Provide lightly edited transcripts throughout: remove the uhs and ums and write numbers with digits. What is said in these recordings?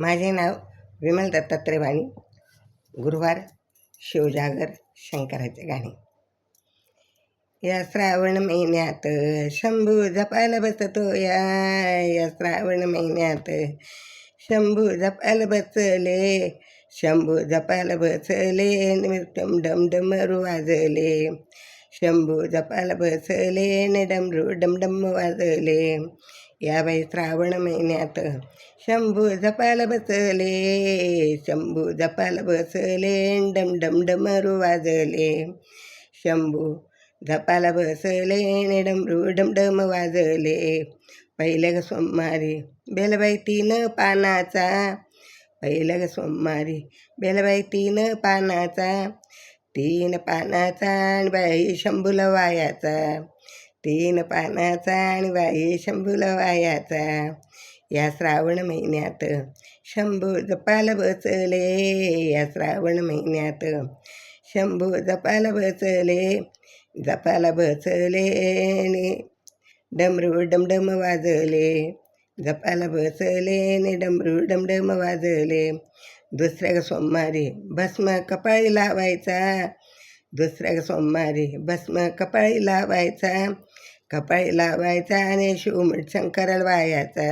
माझे नाव विमल दत्तात्रय वाणी. गुरुवार, शिवजागर, शंकराचे गाणे. या श्रावण महिन्यात शंभू जपायला बसतो या श्रावण महिन्यात शंभू जपायला बसले, शंभू जपायला बसले, डम डम डमरू वाजले, शंभू जपायला बसले ने डमरू डमडम वाजले. या बाई श्रावण महिन्यात शंभू जपायला बसले, शंभू जपायला बसले, डम डम डमरू वाजले, शंभू जपायला बसले ने डमरू डमडम वाजले. पहिल्या ग सोमवारी बेलबाई 3 पानाचा, पहिल्या ग सोमवारी बेलबाई 3 पानाचा, 3 पानाचा आणि बाई शंभूला वायाचा, 3 पानाचा आणि बाई शंभूला वायाचा. या श्रावण महिन्यात शंभू जपायला बसले, या श्रावण महिन्यात शंभू जपायला बसले, जपायला बसले ने डमरू डमडम वाजले, जपायला बसले ने डमरू डमडम वाजले. दुसऱ्या सोमवारी भस्म कपाळी लावायचा, दुसऱ्या सोमवारी भस्म कपाळी लावायचा, कपाळी लावायचा आणि शिवमुठ शंकराला वायाचा,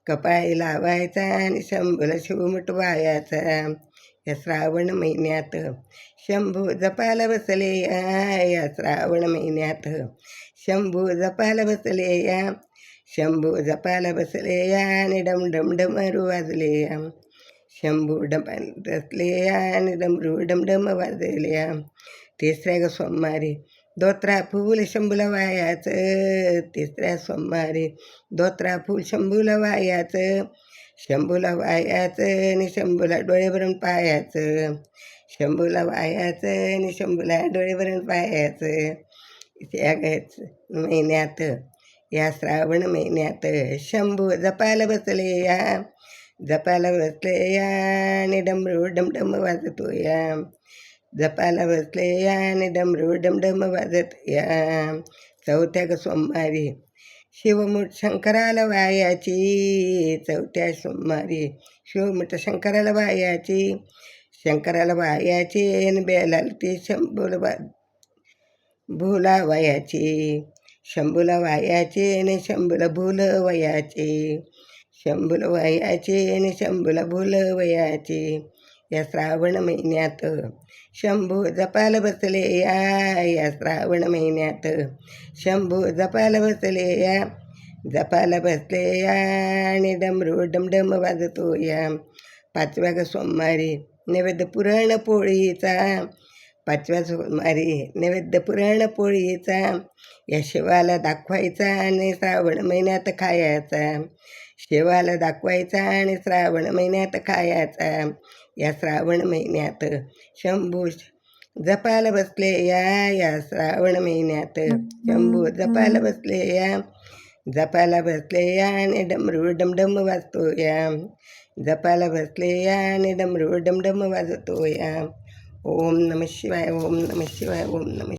कपाळी लावायचा आणि शंभूला शिवमुठ वायाचा. या श्रावण महिन्यात शंभू जपायला बसले या श्रावण महिन्यात शंभू जपायला बसले या, शंभू जपायला बसले या आणि डम डम डमरू वाजले या, शंभू डपायला बसले या आणि डमरू डमडम वाजले या. तिसऱ्या ग सोमवारी दोत्रा फूल शंभूला वायाचं, तिसऱ्या सोमवारी दोत्रा फूल शंभूला वायाचं, शंभूला वायाचं आणि शंभूला डोळे भरून पायाचं, शंभूला वायाचं आणि शंभूला डोळे भरून पायाचं. या महिन्यात या श्रावण महिन्यात शंभू जपायला बसले या, जपायला बसले या आणि डमरू डमडम वाजतो या, जपायला बसले या आणि डमरू डमडम वाजत या. चौथ्या ग सोमवारी शिवमुठ शंकराला वायाची, चौथ्या सोमवारी शिवमुठ शंकराला वायाची, शंकराला वायाची आणि बेलाला ती शंभूला भूला वयाची, शंभूला वायाची आणि शंभूला भूल वयाची, शंभूला वयाची आणि शंभूला भूल वयाची. या श्रावण महिन्यात शंभू जपायला बसले या श्रावण महिन्यात शंभू जपायला बसले या, जपायला बसले या आणि डमरू डमडम वाजतो या. पाचव्या ग सोमवारी नैवेद्य पुरणपोळीचा, पाचव्या सोमवारी नैवेद्य पुरणपोळीचा या शिवाला दाखवायचा आणि श्रावण महिन्यात खायचा, शिवाला दाखवायचा आणि श्रावण महिन्यात खायचा. या श्रावण महिन्यात शंभू जपायला बसले या श्रावण महिन्यात शंभू जपायला बसले या, जपायला बसले या आणि डमरू डमडम वाजतो या, जपायला बसले या आणि डमरू डमडम वाजतो या. ओम नमः शिवाय, ओम नमः शिवाय, ओम नमः.